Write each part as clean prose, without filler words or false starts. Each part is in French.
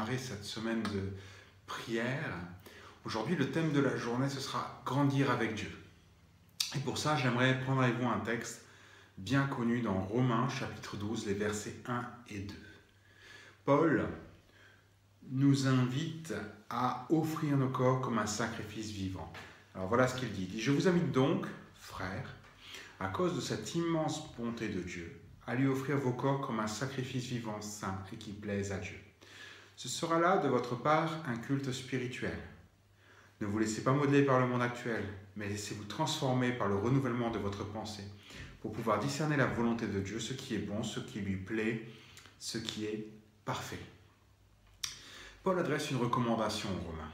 démarrer cette semaine de prière. Aujourd'hui, le thème de la journée, ce sera « Grandir avec Dieu ». Et pour ça, j'aimerais prendre avec vous un texte bien connu dans Romains, chapitre 12, les versets 1 et 2. Paul nous invite à offrir nos corps comme un sacrifice vivant. Alors voilà ce qu'il dit. « Je vous invite donc, frères, à cause de cette immense bonté de Dieu, à lui offrir vos corps comme un sacrifice vivant, saint et qui plaise à Dieu. Ce sera là de votre part un culte spirituel. Ne vous laissez pas modeler par le monde actuel, mais laissez-vous transformer par le renouvellement de votre pensée pour pouvoir discerner la volonté de Dieu, ce qui est bon, ce qui lui plaît, ce qui est parfait. » Paul adresse une recommandation aux Romains.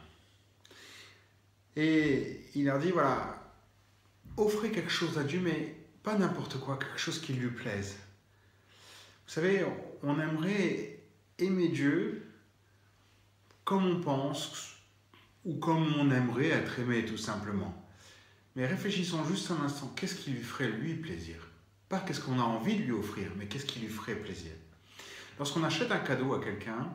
Et il leur dit, voilà, offrez quelque chose à Dieu, mais pas n'importe quoi, quelque chose qui lui plaise. Vous savez, on aimerait aimer Dieu comme on pense ou comme on aimerait être aimé tout simplement. Mais réfléchissons juste un instant, qu'est-ce qui lui ferait lui plaisir? Pas qu'est-ce qu'on a envie de lui offrir, mais qu'est-ce qui lui ferait plaisir? Lorsqu'on achète un cadeau à quelqu'un,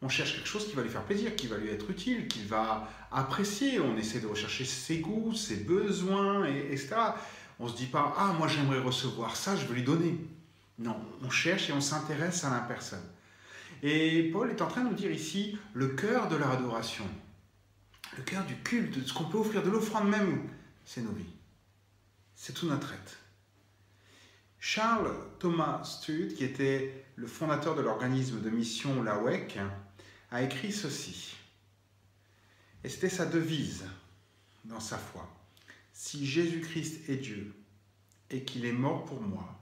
on cherche quelque chose qui va lui faire plaisir, qui va lui être utile, qu'il va apprécier. On essaie de rechercher ses goûts, ses besoins, etc. On ne se dit pas « Ah, moi j'aimerais recevoir ça, je veux lui donner ». Non, on cherche et on s'intéresse à la personne. Et Paul est en train de nous dire ici le cœur de l'adoration, le cœur du culte, de ce qu'on peut offrir, de l'offrande même, c'est nos vies. C'est tout notre être. Charles Thomas Studd, qui était le fondateur de l'organisme de mission La WEC, a écrit ceci. Et c'était sa devise dans sa foi. « Si Jésus-Christ est Dieu et qu'il est mort pour moi,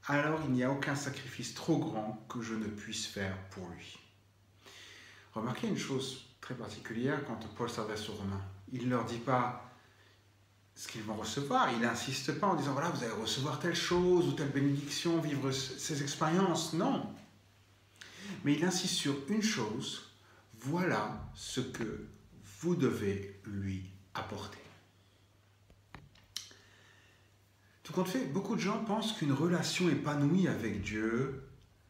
alors il n'y a aucun sacrifice trop grand que je ne puisse faire pour lui. » Remarquez une chose très particulière quand Paul s'adresse aux Romains. Il ne leur dit pas ce qu'ils vont recevoir, il n'insiste pas en disant « voilà, vous allez recevoir telle chose ou telle bénédiction, vivre ces expériences ». Non. Mais il insiste sur une chose, voilà ce que vous devez lui apporter. Tout compte fait, beaucoup de gens pensent qu'une relation épanouie avec Dieu,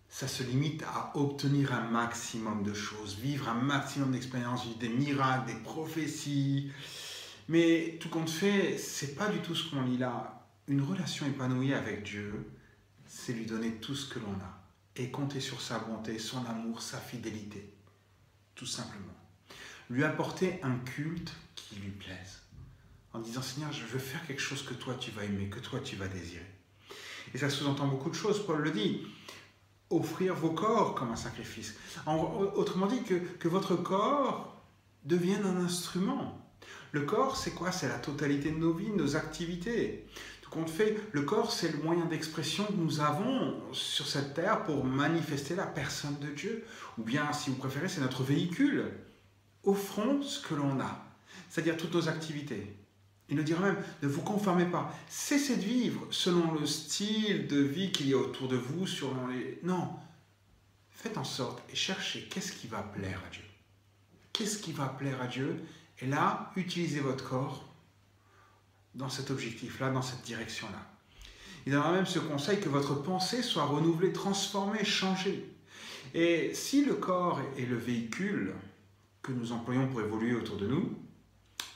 ça se limite à obtenir un maximum de choses, vivre un maximum d'expériences, vivre des miracles, des prophéties. Mais tout compte fait, c'est pas du tout ce qu'on lit là. Une relation épanouie avec Dieu, c'est lui donner tout ce que l'on a et compter sur sa bonté, son amour, sa fidélité, tout simplement. Lui apporter un culte qui lui plaise. En disant, Seigneur, je veux faire quelque chose que toi tu vas aimer, que toi tu vas désirer. Et ça sous-entend beaucoup de choses, Paul le dit. Offrir vos corps comme un sacrifice. Autrement dit, que votre corps devienne un instrument. Le corps, c'est quoi? C'est la totalité de nos vies, de nos activités. Tout compte fait, le corps, c'est le moyen d'expression que nous avons sur cette terre pour manifester la personne de Dieu. Ou bien, si vous préférez, c'est notre véhicule. Offrons ce que l'on a, c'est-à-dire toutes nos activités. Il nous dira même, ne vous conformez pas. Cessez de vivre selon le style de vie qu'il y a autour de vous. Non, faites en sorte et cherchez qu'est-ce qui va plaire à Dieu. Qu'est-ce qui va plaire à Dieu? Et là, utilisez votre corps dans cet objectif-là, dans cette direction-là. Il donnera même ce conseil que votre pensée soit renouvelée, transformée, changée. Et si le corps est le véhicule que nous employons pour évoluer autour de nous,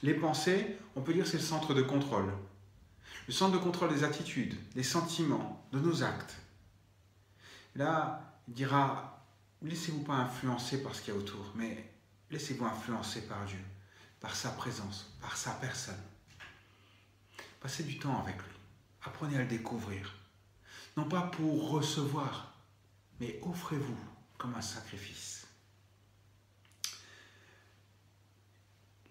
les pensées, on peut dire c'est le centre de contrôle. Le centre de contrôle des attitudes, des sentiments, de nos actes. Là, il dira, laissez-vous pas influencer par ce qu'il y a autour, mais laissez-vous influencer par Dieu, par sa présence, par sa personne. Passez du temps avec lui. Apprenez à le découvrir. Non pas pour recevoir, mais offrez-vous comme un sacrifice.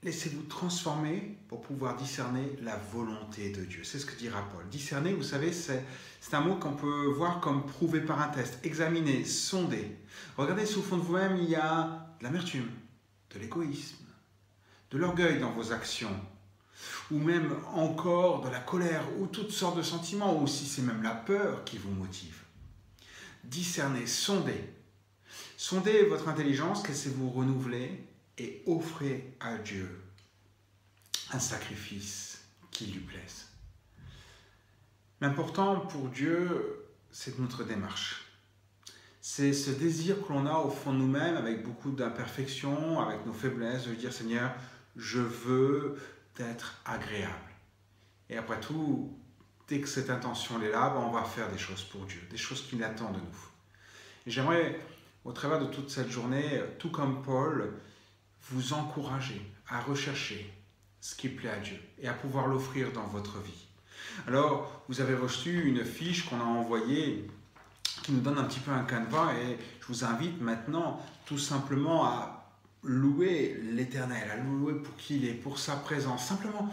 Laissez-vous transformer pour pouvoir discerner la volonté de Dieu. C'est ce que dira Paul. Discerner, vous savez, c'est un mot qu'on peut voir comme prouvé par un test. Examiner, sonder. Regardez, sous le fond de vous-même, il y a de l'amertume, de l'égoïsme, de l'orgueil dans vos actions, ou même encore de la colère, ou toutes sortes de sentiments, ou si c'est même la peur qui vous motive. Discernez, sondez. Sondez votre intelligence, laissez-vous renouveler, et offrez à Dieu un sacrifice qui lui plaise. L'important pour Dieu, c'est notre démarche. C'est ce désir que l'on a au fond de nous-mêmes, avec beaucoup d'imperfections, avec nos faiblesses, de dire Seigneur, je veux être agréable. Et après tout, dès que cette intention est là, on va faire des choses pour Dieu, des choses qu'il attend de nous. Et j'aimerais, au travers de toute cette journée, tout comme Paul, vous encourager à rechercher ce qui plaît à Dieu et à pouvoir l'offrir dans votre vie. Alors, vous avez reçu une fiche qu'on a envoyée qui nous donne un petit peu un canevas et je vous invite maintenant tout simplement à louer l'Éternel, à louer pour qui il est, pour sa présence. Simplement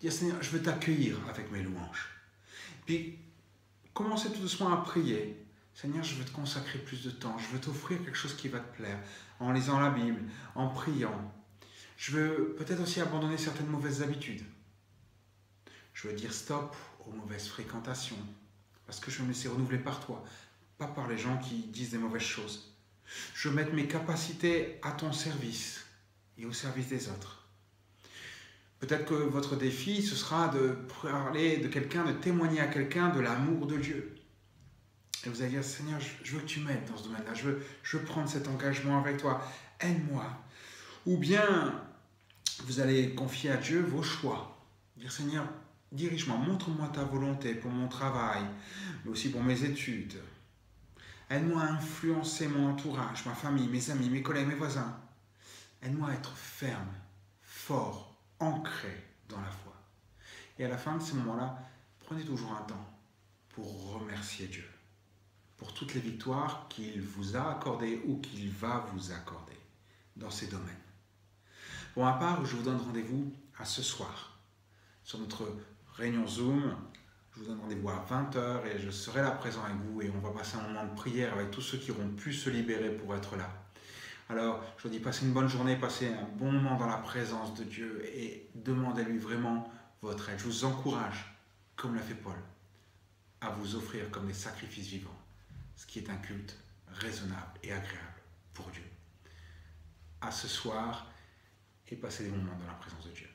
dire Seigneur, je veux t'accueillir avec mes louanges. Puis, commencez tout doucement à prier. Seigneur, je veux te consacrer plus de temps, je veux t'offrir quelque chose qui va te plaire, en lisant la Bible, en priant. Je veux peut-être aussi abandonner certaines mauvaises habitudes. Je veux dire stop aux mauvaises fréquentations, parce que je veux me laisser renouveler par toi, pas par les gens qui disent des mauvaises choses. Je veux mettre mes capacités à ton service et au service des autres. Peut-être que votre défi, ce sera de parler de quelqu'un, de témoigner à quelqu'un de l'amour de Dieu. Et vous allez dire, Seigneur, je veux que tu m'aides dans ce domaine-là, je veux prendre cet engagement avec toi, aide-moi. Ou bien, vous allez confier à Dieu vos choix. Dire, Seigneur, dirige-moi, montre-moi ta volonté pour mon travail, mais aussi pour mes études. Aide-moi à influencer mon entourage, ma famille, mes amis, mes collègues, mes voisins. Aide-moi à être ferme, fort, ancré dans la foi. Et à la fin de ces moments-là, prenez toujours un temps pour remercier Dieu pour toutes les victoires qu'il vous a accordées ou qu'il va vous accorder dans ces domaines. Pour ma part, je vous donne rendez-vous à ce soir sur notre réunion Zoom. Je vous donne rendez-vous à 20h et je serai là présent avec vous et on va passer un moment de prière avec tous ceux qui auront pu se libérer pour être là. Alors, je vous dis, passez une bonne journée, passez un bon moment dans la présence de Dieu et demandez-lui vraiment votre aide. Je vous encourage, comme l'a fait Paul, à vous offrir comme des sacrifices vivants, ce qui est un culte raisonnable et agréable pour Dieu. À ce soir et passez des moments dans la présence de Dieu.